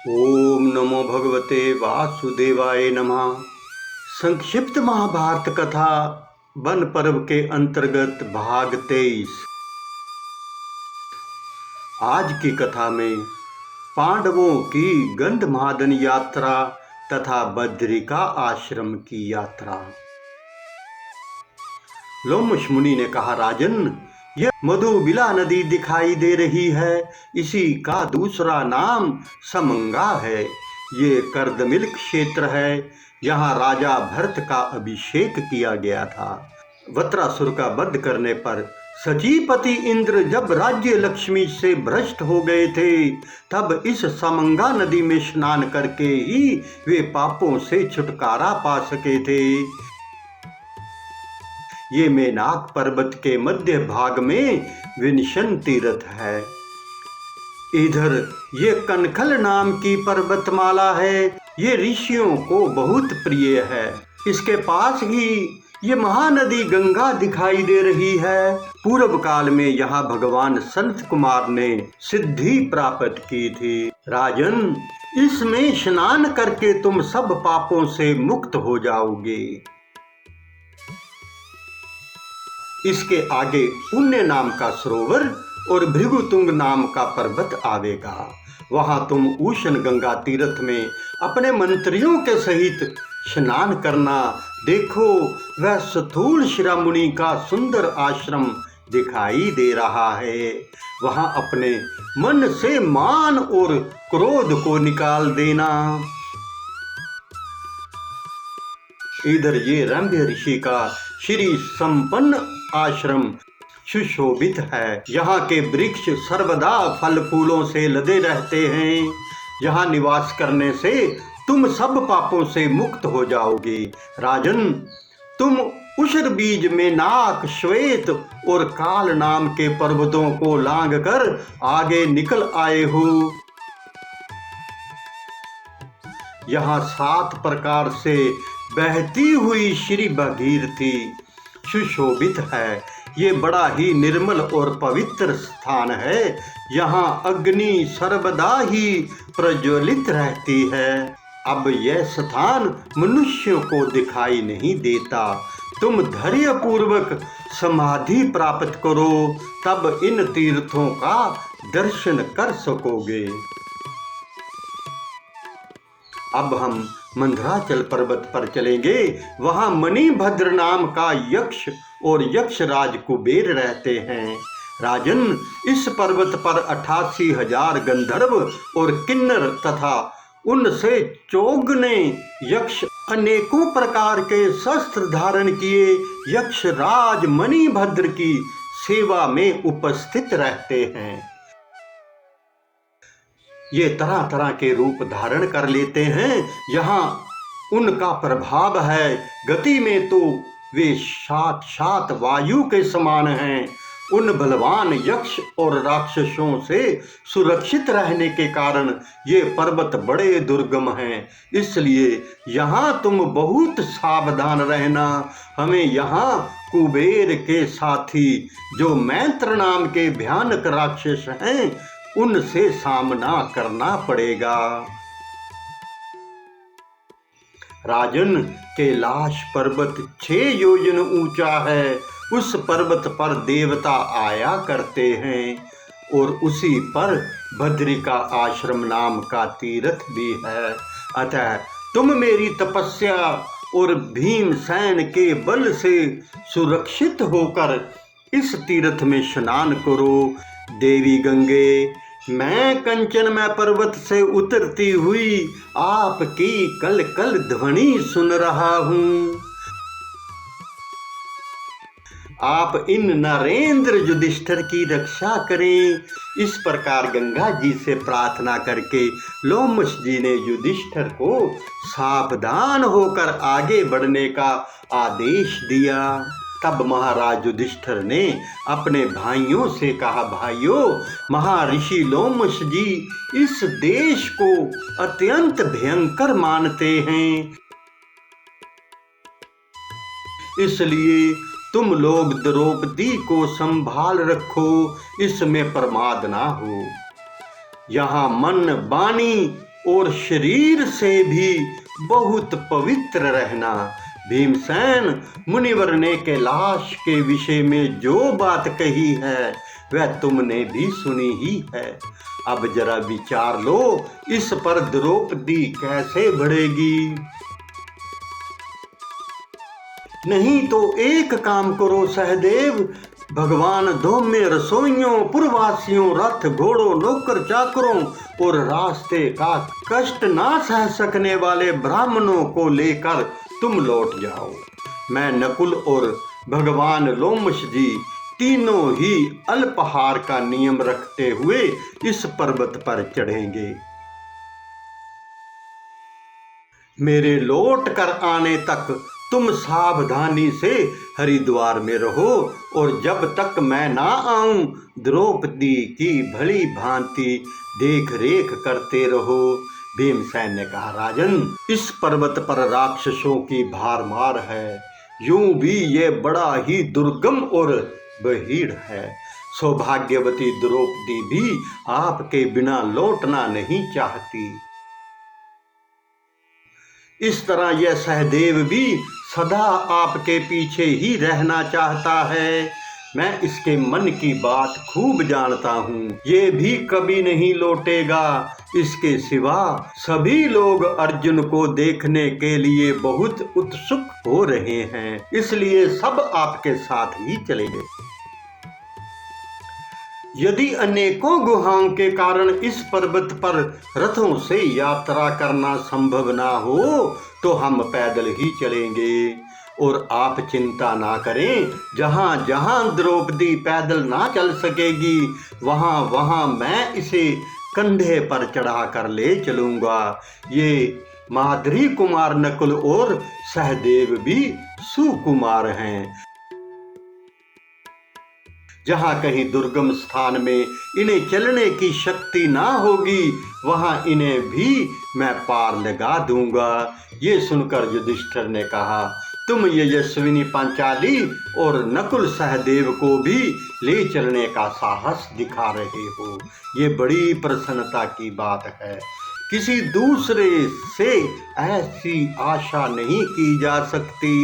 ओम नमो भगवते वासुदेवाय नमः। संक्षिप्त महाभारत कथा वन पर्व के अंतर्गत भाग 23। आज की कथा में पांडवों की गंधमादन यात्रा तथा बद्रिका आश्रम की यात्रा। लोमश मुनि ने कहा, राजन, यह मधुबिला नदी दिखाई दे रही है। इसी का दूसरा नाम समंगा है। ये कर्दमिल क्षेत्र है। यहाँ राजा भरत का अभिषेक किया गया था। वत्रासुर का वध करने पर सचीपति इंद्र जब राज्य लक्ष्मी से भ्रष्ट हो गए थे, तब इस समंगा नदी में स्नान करके ही वे पापों से छुटकारा पा सके थे। ये मेनाक पर्वत के मध्य भाग में विंशन तीर्थ है। इधर ये कनखल नाम की पर्वतमाला है। ये ऋषियों को बहुत प्रिय है। इसके पास ही ये महानदी गंगा दिखाई दे रही है। पूर्व काल में यहाँ भगवान संत कुमार ने सिद्धि प्राप्त की थी। राजन, इसमें स्नान करके तुम सब पापों से मुक्त हो जाओगे। इसके आगे पुण्य नाम का सरोवर और भृगुतुंग नाम का पर्वत आवेगा। वहां तुम उष्ण गंगा तीर्थ में अपने मंत्रियों के सहित स्नान करना। देखो, वह स्थूल शिरोमुनि का सुंदर आश्रम दिखाई दे रहा है। वहां अपने मन से मान और क्रोध को निकाल देना। इधर ये रंभ्य ऋषि का श्री संपन्न आश्रम सुशोभित है। यहाँ के वृक्ष सर्वदा फल फूलों से लदे रहते हैं। यहाँ निवास करने से तुम सब पापों से मुक्त हो जाओगे। राजन, तुम उषर बीज में नाक, श्वेत और काल नाम के पर्वतों को लांघ कर आगे निकल आए हो। यहाँ 7 प्रकार से बहती हुई श्री भागीरथी सुशोभित है। ये बड़ा ही निर्मल और पवित्र स्थान है। यहाँ अग्नि सर्वदा ही प्रज्वलित रहती है। अब यह स्थान मनुष्यों को दिखाई नहीं देता। तुम धैर्य पूर्वक समाधि प्राप्त करो, तब इन तीर्थों का दर्शन कर सकोगे। अब हम मंदराचल पर्वत पर चलेंगे। वहां मणिभद्र नाम का यक्ष और यक्षराज कुबेर रहते हैं। राजन, इस पर्वत पर 88,000 गंधर्व और किन्नर तथा उनसे चौगुने यक्ष अनेकों प्रकार के शस्त्र धारण किए यक्षराज मणिभद्र की सेवा में उपस्थित रहते हैं। ये तरह तरह के रूप धारण कर लेते हैं। यहाँ उनका प्रभाव है। गति में तो वे साक्षात वायु के समान हैं। उन बलवान यक्ष और राक्षसों से सुरक्षित रहने के कारण ये पर्वत बड़े दुर्गम हैं। इसलिए यहाँ तुम बहुत सावधान रहना। हमें यहाँ कुबेर के साथी जो मैत्र नाम के भयानक राक्षस हैं, उनसे सामना करना पड़ेगा। राजन, कैलाश पर्वत 6 योजन ऊंचा है। उस पर्वत पर देवता आया करते हैं और उसी पर बद्रिका आश्रम नाम का तीर्थ भी है। अतः तुम मेरी तपस्या और भीमसेन के बल से सुरक्षित होकर इस तीर्थ में स्नान करो। देवी गंगे, मैं कंचनमय पर्वत से उतरती हुई आपकी कल कल ध्वनि सुन रहा हूँ। आप इन नरेंद्र युधिष्ठिर की रक्षा करें। इस प्रकार गंगा जी से प्रार्थना करके लोमश जी ने युधिष्ठिर को सावधान होकर आगे बढ़ने का आदेश दिया। तब महाराज युधिष्ठिर ने अपने भाइयों से कहा, भाइयों, महर्षि लोमश जी इस देश को अत्यंत भयंकर मानते हैं। इसलिए तुम लोग द्रौपदी को संभाल रखो, इसमें प्रमाद ना हो। यहाँ मन, वाणी और शरीर से भी बहुत पवित्र रहना। भीमसेन मुनिवर ने कैलाश के विषय में जो बात कही है वह तुमने भी सुनी ही है। अब जरा विचार लो, इस पर द्रौपदी कैसे बढ़ेगी। नहीं तो एक काम करो सहदेव, भगवान धौम्य रसोइयों, पुरवासियों, रथ घोड़ों, नौकर चाकरों और रास्ते का कष्ट ना सह सकने वाले ब्राह्मणों को लेकर तुम लौट जाओ। मैं नकुल और भगवान लोमश जी तीनों ही अल्पाहार का नियम रखते हुए इस पर्वत पर चढ़ेंगे। मेरे लौट कर आने तक तुम सावधानी से हरिद्वार में रहो और जब तक मैं ना आऊं द्रौपदी की भली भांति देख रेख करते रहो। भीमसेन ने कहा, राजन, इस पर्वत पर राक्षसों की भारमार है, यूं भी ये बड़ा ही दुर्गम और बहीड़ है। सौभाग्यवती द्रौपदी भी आपके बिना लौटना नहीं चाहती। इस तरह यह सहदेव भी सदा आपके पीछे ही रहना चाहता है। मैं इसके मन की बात खूब जानता हूँ, ये भी कभी नहीं लौटेगा। इसके सिवा सभी लोग अर्जुन को देखने के लिए बहुत उत्सुक हो रहे हैं, इसलिए सब आपके साथ ही चलेंगे। यदि अनेकों गुहाओं के कारण इस पर्वत पर रथों से यात्रा करना संभव ना हो तो हम पैदल ही चलेंगे। और आप चिंता ना करें, जहां जहां द्रौपदी पैदल ना चल सकेगी वहां वहां मैं इसे कंधे पर चढ़ा कर ले चलूंगा। ये माद्री कुमार नकुल और सहदेव भी सुकुमार हैं। जहां कहीं दुर्गम स्थान में इन्हें चलने की शक्ति ना होगी वहां इन्हें भी मैं पार लगा दूंगा। ये सुनकर युधिष्ठिर ने कहा, तुम ये यशस्विनी पांचाली और नकुल सहदेव को भी ले चलने का साहस दिखा रहे हो, ये बड़ी प्रसन्नता की बात है। किसी दूसरे से ऐसी आशा नहीं की जा सकती।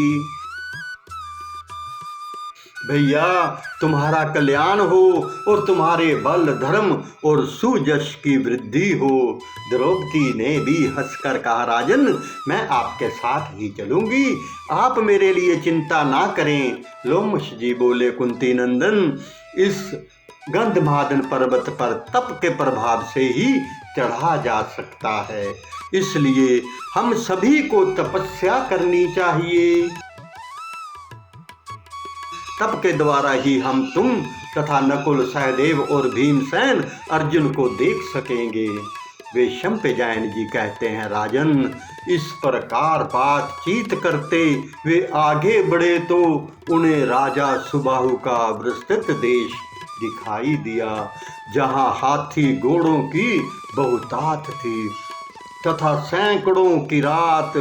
भैया, तुम्हारा कल्याण हो और तुम्हारे बल, धर्म और सुजश की वृद्धि हो। द्रौपदी ने भी हंसकर कहा, राजन, मैं आपके साथ ही चलूंगी, आप मेरे लिए चिंता ना करें। लोमश जी बोले, कुंती नंदन, इस गंधमादन पर्वत पर तप के प्रभाव से ही चढ़ा जा सकता है, इसलिए हम सभी को तपस्या करनी चाहिए। तप के द्वारा ही हम तुम तथा नकुल, सहदेव और भीमसेन अर्जुन को देख सकेंगे। वे शंपजायन जी कहते हैं, राजन, इस प्रकार बातचीत करते वे आगे बढ़े तो उन्हें राजा सुबाहु का विस्तृत देश दिखाई दिया, जहां हाथी घोड़ों की बहुतात थी तथा सैकड़ों की रात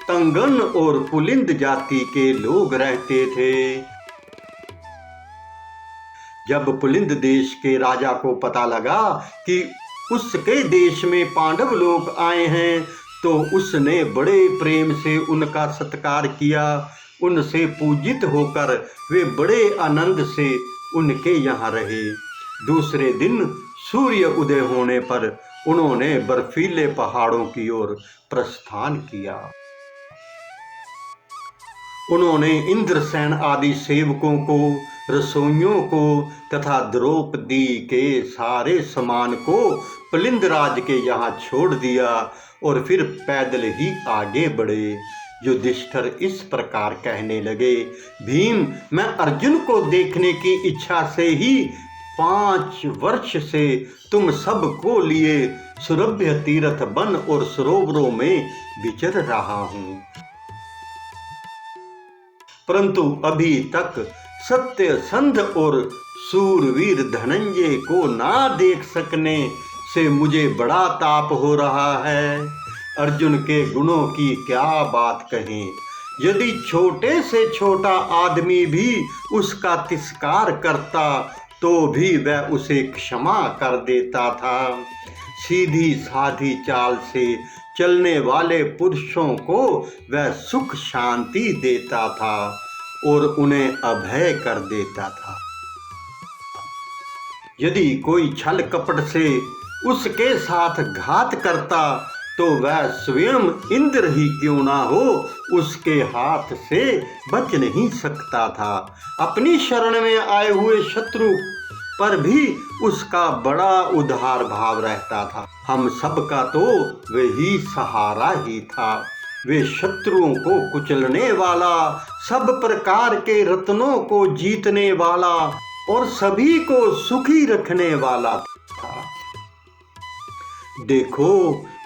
तंगन और पुलिंद जाति के लोग रहते थे। जब पुलिंद देश के राजा को पता लगा कि उसके देश में पांडव लोग आए हैं तो उसने बड़े प्रेम से उनका सत्कार किया। उनसे पूजित होकर वे बड़े आनंद से उनके यहाँ रहे। दूसरे दिन सूर्य उदय होने पर उन्होंने बर्फीले पहाड़ों की ओर प्रस्थान किया। उन्होंने इंद्रसेन आदि सेवकों को, रसोइयों को तथा द्रौपदी के सारे सामान को पुलिंदराज के यहाँ छोड़ दिया और फिर पैदल ही आगे बढ़े। युधिष्ठिर इस प्रकार कहने लगे, भीम, मैं अर्जुन को देखने की इच्छा से ही 5 वर्ष से तुम सब को लिए सुरभ्य तीर्थ वन और सरोवरों में विचर रहा हूँ, परंतु अभी तक सत्यसंध और सूरवीर धनंजय को ना देख सकने से मुझे बड़ा ताप हो रहा है। अर्जुन के गुणों की क्या बात कहें, यदि छोटे से छोटा आदमी भी उसका तिरस्कार करता तो भी वह उसे क्षमा कर देता था। सीधी साधी चाल से चलने वाले पुरुषों को वह सुख शांति देता था और उन्हें अभय कर देता था। यदि कोई छल कपट से उसके साथ घात करता तो वह स्वयं इंद्र ही क्यों ना हो उसके हाथ से बच नहीं सकता था। अपनी शरण में आए हुए शत्रु पर भी उसका बड़ा उदार भाव रहता था। हम सबका तो वही सहारा ही था। वे शत्रुओं को कुचलने वाला, सब प्रकार के रत्नों को जीतने वाला और सभी को सुखी रखने वाला था। देखो,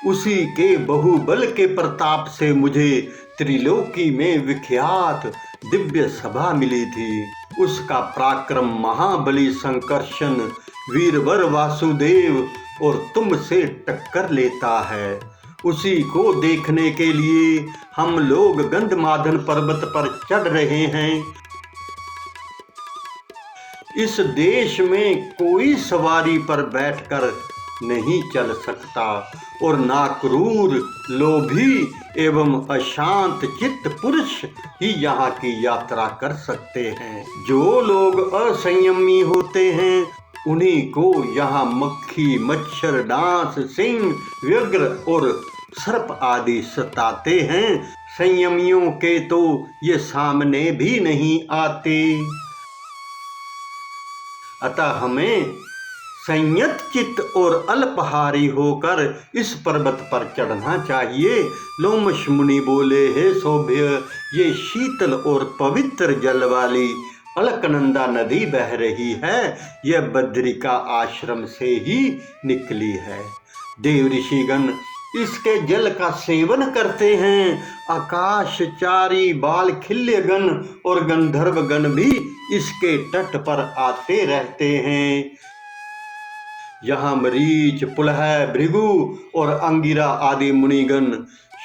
उसी के बहुबल के प्रताप से मुझे त्रिलोकी में विख्यात दिव्य सभा मिली थी। उसका पराक्रम महाबली संकर्षण, वीरवर वासुदेव और तुमसे टक्कर लेता है। उसी को देखने के लिए हम लोग गंधमादन पर्वत पर चढ़ रहे हैं। इस देश में कोई सवारी पर बैठकर नहीं चल सकता और ना क्रूर, लोभी एवं अशांत चित्त पुरुष ही यहाँ की यात्रा कर सकते हैं। जो लोग असंयमी होते हैं उन्हीं को यहाँ मक्खी, मच्छर, डांस, सिंह, व्यग्र और सर्प आदि सताते हैं। संयमियों के तो ये सामने भी नहीं आते। अतः हमें संयत चित्त और अल्पहारी होकर इस पर्वत पर चढ़ना चाहिए। लोमश मुनि बोले, हे सौभ्य, ये शीतल और पवित्र जल वाली अलकनंदा नदी बह रही है। यह बद्रिका आश्रम से ही निकली है। देव ऋषिगण इसके जल का सेवन करते हैं। आकाशचारी बालखिल्यगण और गंधर्वगण भी इसके तट पर आते रहते हैं। यहाँ मरीच, पुलह, भृगु और अंगिरा आदि मुनिगण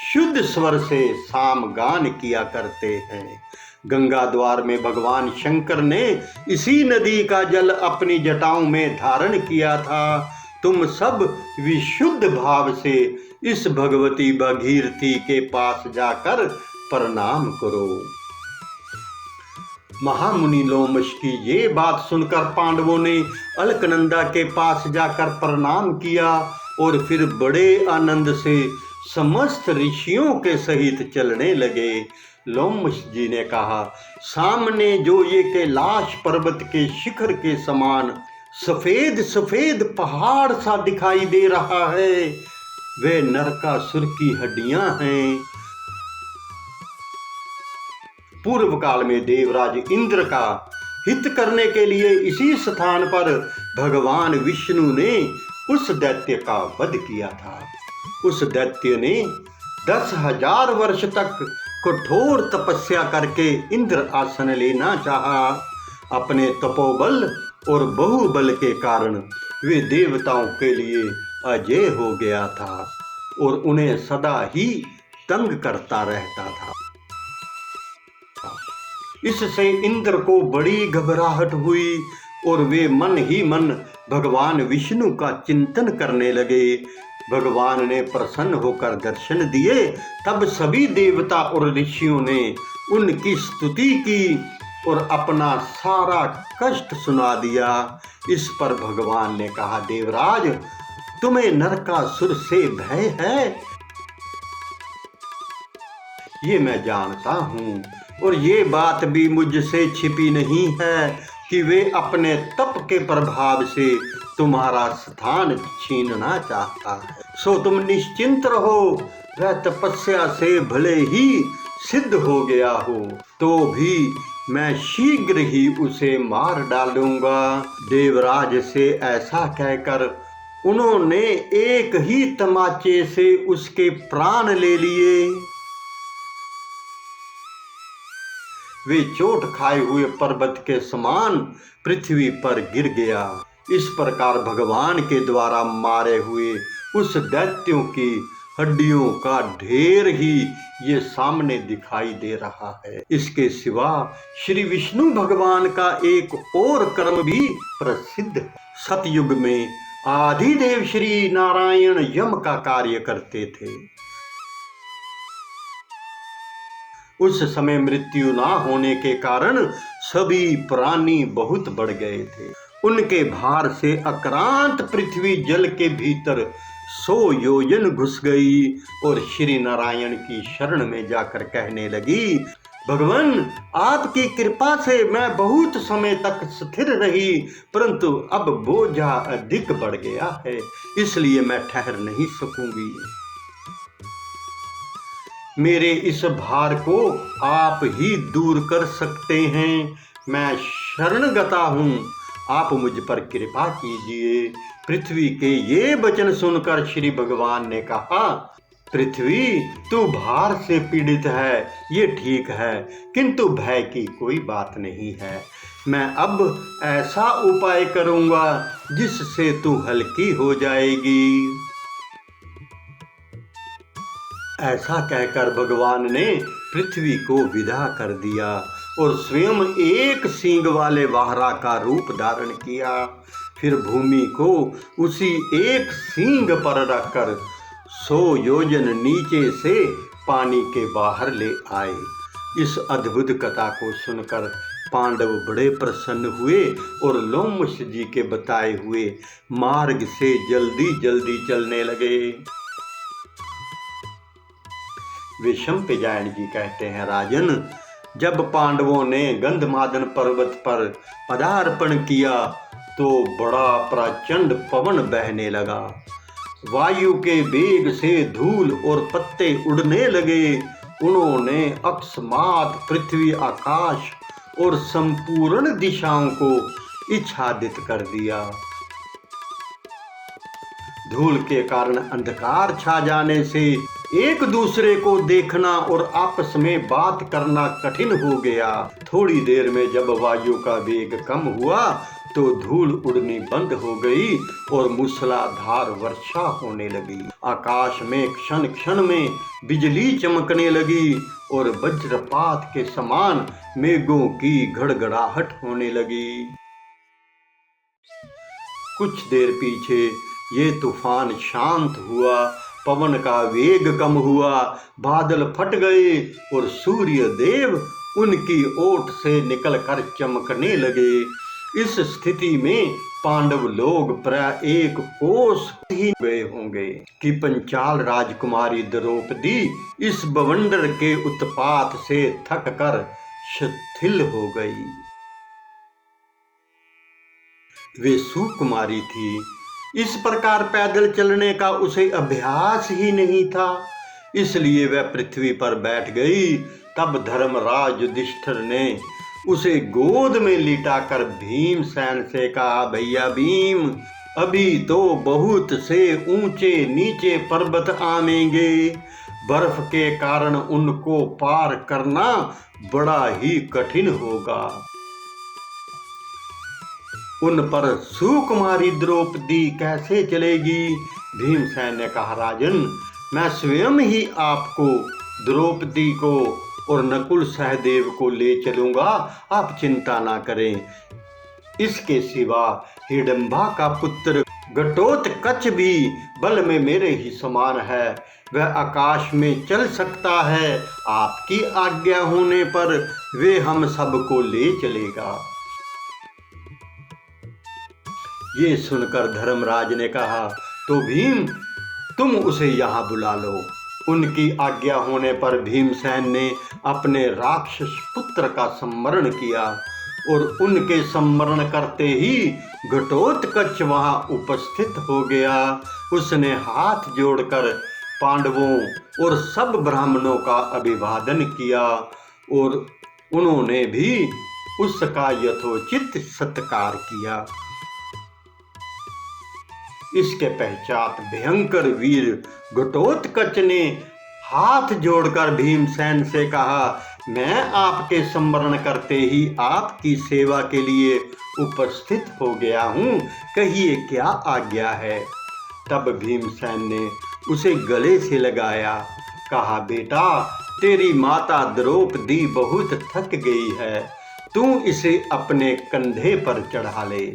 शुद्ध स्वर से साम गान किया करते हैं। गंगा द्वार में भगवान शंकर ने इसी नदी का जल अपनी जटाओं में धारण किया था। तुम सब विशुद्ध भाव से इस भगवती भागीरथी के पास जाकर प्रणाम करो। महामुनि लोमश की ये बात सुनकर पांडवों ने अलकनंदा के पास जाकर प्रणाम किया और फिर बड़े आनंद से समस्त ऋषियों के सहित चलने लगे। लोमश जी ने कहा, सामने जो ये कैलाश पर्वत के शिखर के समान सफेद सफेद पहाड़ सा दिखाई दे रहा है, वे नरकासुर की हड्डियां हैं। पूर्व काल में देवराज इंद्र का हित करने के लिए इसी स्थान पर भगवान विष्णु ने उस दैत्य का वध किया था। उस दैत्य ने 10,000 वर्ष तक कठोर तपस्या करके इंद्र आसन लेना चाहा। अपने तपोबल और बहुबल के कारण वे देवताओं के लिए अजय हो गया था और उन्हें सदा ही तंग करता रहता था। इससे इंद्र को बड़ी घबराहट हुई और वे मन ही मन भगवान विष्णु का चिंतन करने लगे। भगवान ने प्रसन्न होकर दर्शन दिए। तब सभी देवता और ऋषियों ने उनकी स्तुति की और अपना सारा कष्ट सुना दिया। इस पर भगवान ने कहा, देवराज, तुम्हें नरकासुर से भय है? ये मैं जानता हूँ और ये बात भी मुझसे छिपी नहीं है कि वे अपने तप के प्रभाव से तुम्हारा स्थान छीनना चाहता है। सो तुम निश्चिंत रहो, वह तपस्या से भले ही सिद्ध हो गया हो तो भी मैं शीघ्र ही उसे मार डालूंगा। देवराज से ऐसा कहकर उन्होंने एक ही तमाचे से उसके प्राण ले लिए। वे चोट खाए हुए पर्वत के समान पृथ्वी पर गिर गया। इस प्रकार भगवान के द्वारा मारे हुए उस दैत्यों की हड्डियों का ढेर ही ये सामने दिखाई दे रहा है। इसके सिवा श्री विष्णु भगवान का एक और कर्म भी प्रसिद्ध है। सतयुग में आदिदेव श्री नारायण यम का कार्य करते थे। उस समय मृत्यु ना होने के कारण सभी प्राणी बहुत बढ़ गए थे। उनके भार से अक्रांत पृथ्वी जल के भीतर 100 योजन घुस गई और श्री नारायण की शरण में जाकर कहने लगी, भगवान, आपकी कृपा से मैं बहुत समय तक स्थिर रही, परंतु अब बोझा अधिक बढ़ गया है, इसलिए मैं ठहर नहीं सकूंगी। मेरे इस भार को आप ही दूर कर सकते हैं। मैं शरणगता हूँ, आप मुझ पर कृपा कीजिए। पृथ्वी के ये वचन सुनकर श्री भगवान ने कहा, पृथ्वी, तू भार से पीड़ित है, ये ठीक है, किंतु भय की कोई बात नहीं है। मैं अब ऐसा उपाय करूंगा जिससे तू हल्की हो जाएगी। ऐसा कहकर भगवान ने पृथ्वी को विदा कर दिया और स्वयं एक सींग वाले वाहरा का रूप धारण किया। फिर भूमि को उसी एक सींग पर रखकर 100 योजन नीचे से पानी के बाहर ले आए। इस अद्भुत कथा को सुनकर पांडव बड़े प्रसन्न हुए और लोमश जी के बताए हुए मार्ग से जल्दी जल्दी चलने लगे। विषमपेजायन जी कहते हैं, राजन, जब पांडवों ने गंधमादन पर्वत पर पदार्पण किया तो बड़ा प्रचंड पवन बहने लगा। वायु के वेग से धूल और पत्ते उड़ने लगे। उन्होंने अकस्मात पृथ्वी, आकाश और संपूर्ण दिशाओं को आच्छादित कर दिया। धूल के कारण अंधकार छा जाने से एक दूसरे को देखना और आपस में बात करना कठिन हो गया। थोड़ी देर में जब वायु का वेग कम हुआ तो धूल उड़नी बंद हो गई और मूसलाधार वर्षा होने लगी। आकाश में क्षण क्षण में बिजली चमकने लगी और वज्रपात के समान मेघों की गड़गड़ाहट होने लगी। कुछ देर पीछे ये तूफान शांत हुआ, पवन का वेग कम हुआ, बादल फट गए और सूर्य देव उनकी ओट से निकलकर चमकने लगे। इस स्थिति में पांडव लोग प्राय 1 कोस ही गए होंगे कि पंचाल राजकुमारी द्रौपदी इस बवंडर के उत्पात से थक कर शिथिल हो गई। वे सुकुमारी थी, इस प्रकार पैदल चलने का उसे अभ्यास ही नहीं था, इसलिए वह पृथ्वी पर बैठ गई। तब धर्मराज युधिष्ठिर ने उसे गोद में लिटाकर भीमसेन से कहा, भैया भीम, अभी तो बहुत से ऊंचे नीचे पर्वत आवेंगे, बर्फ के कारण उनको पार करना बड़ा ही कठिन होगा। उन पर सुकुमारी द्रौपदी कैसे चलेगी? भीमसेन ने कहा, राजन, मैं स्वयं ही आपको, द्रौपदी को और नकुल सहदेव को ले चलूंगा, आप चिंता ना करें। इसके सिवा हिडंबा का पुत्र घटोत्कच भी बल में मेरे ही समान है, वह आकाश में चल सकता है। आपकी आज्ञा होने पर वे हम सबको ले चलेगा। ये सुनकर धर्मराज ने कहा, तो भीम, तुम उसे यहाँ बुला लो। उनकी आज्ञा होने पर भीमसेन ने अपने राक्षस पुत्र का स्मरण किया और उनके स्मरण करते ही घटोत्कच वहां उपस्थित हो गया। उसने हाथ जोड़कर पांडवों और सब ब्राह्मणों का अभिवादन किया और उन्होंने भी उसका यथोचित सत्कार किया। इसके पश्चात भयंकर वीर घटोत्कच ने हाथ जोड़कर भीमसेन से कहा, मैं आपके स्मरण करते ही आपकी सेवा के लिए उपस्थित हो गया हूँ, कहिए क्या आज्ञा है। तब भीमसेन ने उसे गले से लगाया, कहा, बेटा, तेरी माता द्रौपदी बहुत थक गई है, तू इसे अपने कंधे पर चढ़ा ले।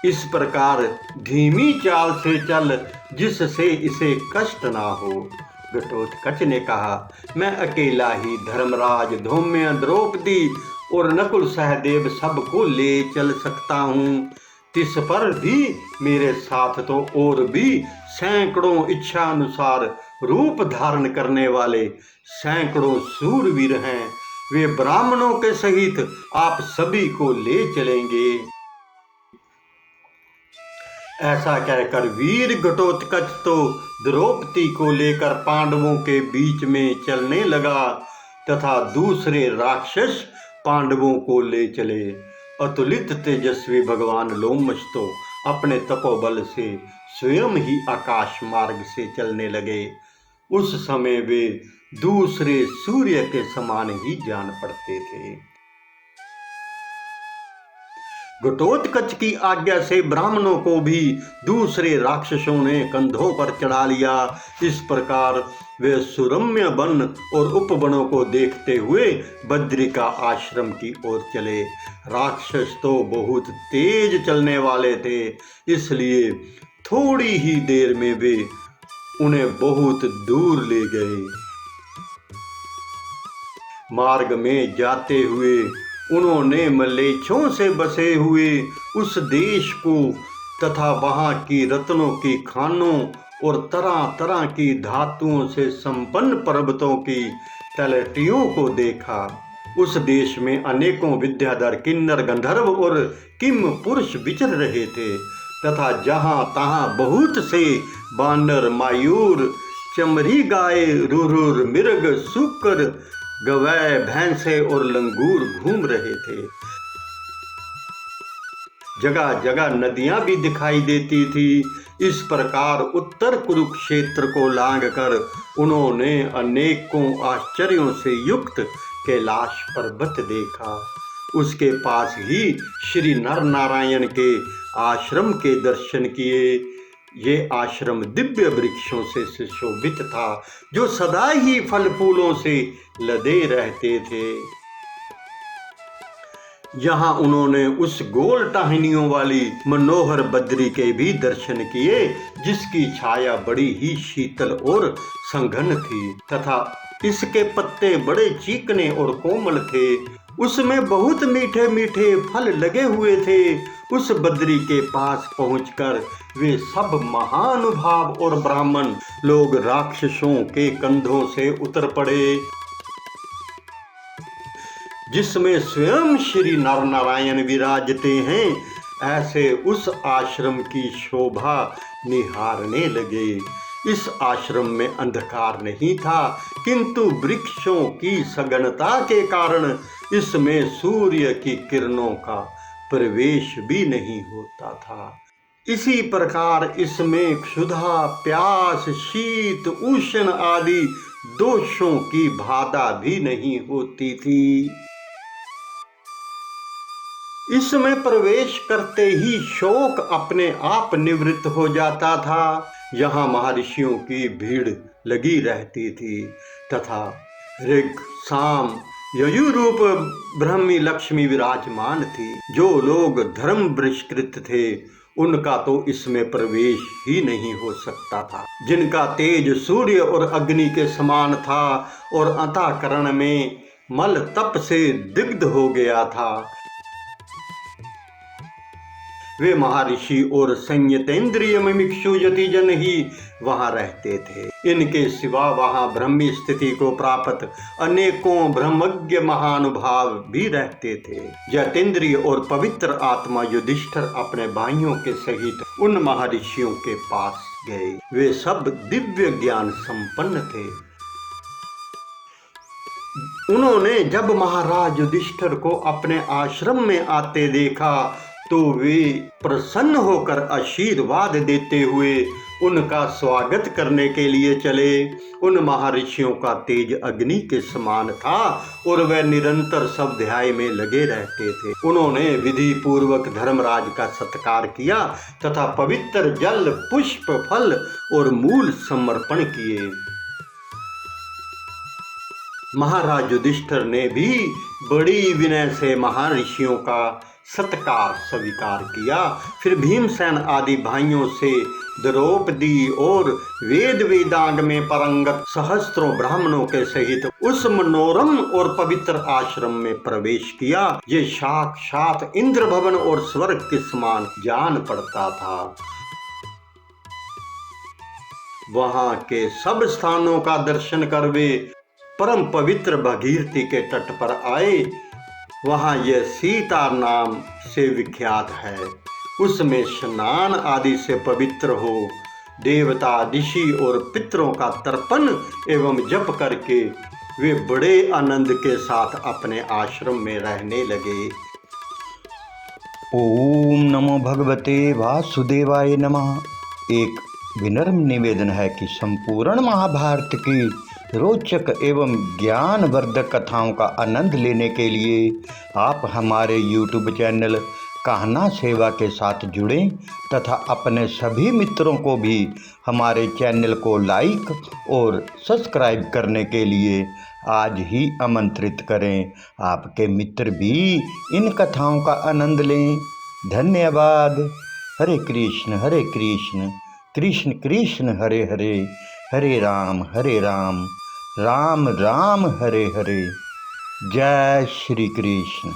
इस प्रकार धीमी चाल से चल जिससे इसे कष्ट ना हो। घटोत्कच ने कहा, मैं अकेला ही धर्मराज, धौम्य, द्रौपदी और नकुल सहदेव सबको ले चल सकता हूँ। इस पर भी मेरे साथ तो और भी सैकड़ों इच्छा अनुसार रूप धारण करने वाले सैकड़ों शूरवीर हैं। वे ब्राह्मणों के सहित आप सभी को ले चलेंगे। ऐसा कहकर वीर घटोत्कच तो द्रौपदी को लेकर पांडवों के बीच में चलने लगा तथा दूसरे राक्षस पांडवों को ले चले। अतुलित तेजस्वी भगवान लोमश तो अपने तपोबल से स्वयं ही आकाश मार्ग से चलने लगे। उस समय वे दूसरे सूर्य के समान ही जान पड़ते थे। घटोत्कच की आज्ञा से ब्राह्मणों को भी दूसरे राक्षसों ने कंधों पर चढ़ा लिया। इस प्रकार वे सुरम्य वन और उपवनों को देखते हुए बद्रिका आश्रम की ओर चले। राक्षस तो बहुत तेज चलने वाले थे, इसलिए थोड़ी ही देर में वे उन्हें बहुत दूर ले गए। मार्ग में जाते हुए उन्होंने मलेच्छों से बसे हुए उस देश को तथा वहां की रत्नों की खानों और तरह तरह की धातुओं से संपन्न पर्वतों की तलहटियों को देखा। उस देश में अनेकों विद्याधर किन्नर गंधर्व और किम पुरुष विचर रहे थे तथा जहां तहां बहुत से बानर, मायूर, चमरी गाय, रुरुर, मृग, सूकर, गवै, भैंसे और लंगूर घूम रहे थे। जगह जगह नदियां भी दिखाई देती थी। इस प्रकार उत्तर कुरुक्षेत्र को लांघकर उन्होंने अनेकों आश्चर्यों से युक्त कैलाश पर्वत देखा। उसके पास ही श्री नर नारायण के आश्रम के दर्शन किए। ये आश्रम दिव्य वृक्षों से सुशोभित था जो सदा ही फल फूलों से लदे रहते थे। यहाँ उन्होंने उस गोल टहनियों वाली मनोहर बद्री के भी दर्शन किए जिसकी छाया बड़ी ही शीतल और संघन थी तथा इसके पत्ते बड़े चीकने और कोमल थे। उसमें बहुत मीठे मीठे फल लगे हुए थे। उस बद्री के पास पहुंचकर वे सब महानुभाव और ब्राह्मण लोग राक्षसों के कंधों से उतर पड़े, जिसमें स्वयं श्री नर नारायण विराजते हैं। ऐसे उस आश्रम की शोभा निहारने लगे। इस आश्रम में अंधकार नहीं था, किंतु वृक्षों की सघनता के कारण इसमें सूर्य की किरणों का प्रवेश भी नहीं होता था। इसी प्रकार इसमें क्षुधा, प्यास, शीत, उष्ण आदि दोषों की बाधा भी नहीं होती थी। इसमें प्रवेश करते ही शोक अपने आप निवृत्त हो जाता था। यहाँ महर्षियों की भीड़ लगी रहती थी तथा ऋग, साम, ययु रूप ब्रह्मी लक्ष्मी विराजमान थी। जो लोग धर्म बहिष्कृत थे उनका तो इसमें प्रवेश ही नहीं हो सकता था। जिनका तेज सूर्य और अग्नि के समान था और अंतःकरण में मल तप से दिग्ध हो गया था, वे महर्षि और संयतेंद्रिय मुमुक्षु यतिजन ही वहां रहते थे। इनके सिवा वहां ब्रह्मी स्थिति को प्राप्त अनेकों ब्रह्मज्ञ महानुभाव भी रहते थे। यतेंद्रिय और पवित्र आत्मा युधिष्ठिर अपने भाइयों के सहित उन महर्षियों के पास गए। वे सब दिव्य ज्ञान संपन्न थे। उन्होंने जब महाराज युधिष्ठिर को अपने आश्रम में आते देखा तो वे प्रसन्न होकर आशीर्वाद देते हुए उनका स्वागत करने के लिए चले। उन महर्षियों का तेज अग्नि के समान था और वे निरंतर सब ध्यान में लगे रहते थे। उन्होंने विधि पूर्वक धर्मराज का सत्कार किया तथा पवित्र जल, पुष्प, फल और मूल समर्पण किए। महाराज युधिष्ठिर ने भी बड़ी विनय से महर्षियों का सत्कार स्वीकार किया। फिर भीमसेन आदि भाइयों से द्रौपदी और वेद वेदांग में पारंगत सहस्त्रों ब्राह्मणों के सहित उस मनोरम और पवित्र आश्रम में प्रवेश किया। ये साक्षात इंद्र भवन और स्वर्ग के समान जान पड़ता था। वहां के सब स्थानों का दर्शन कर वे परम पवित्र भगीरथी के तट पर आए। वहां यह सीता नाम से विख्यात है। उसमें स्नान आदि से पवित्र हो देवता ऋषि और पितरों का तर्पण एवं जप करके वे बड़े आनंद के साथ अपने आश्रम में रहने लगे। ओम नमो भगवते वासुदेवाय नमः। एक विनम्र निवेदन है कि संपूर्ण महाभारत की रोचक एवं ज्ञानवर्धक कथाओं का आनंद लेने के लिए आप हमारे YouTube चैनल कहना सेवा के साथ जुड़ें तथा अपने सभी मित्रों को भी हमारे चैनल को लाइक और सब्सक्राइब करने के लिए आज ही आमंत्रित करें। आपके मित्र भी इन कथाओं का आनंद लें। धन्यवाद। हरे कृष्ण कृष्ण कृष्ण हरे हरे, हरे राम राम राम हरे हरे। जय श्री कृष्ण।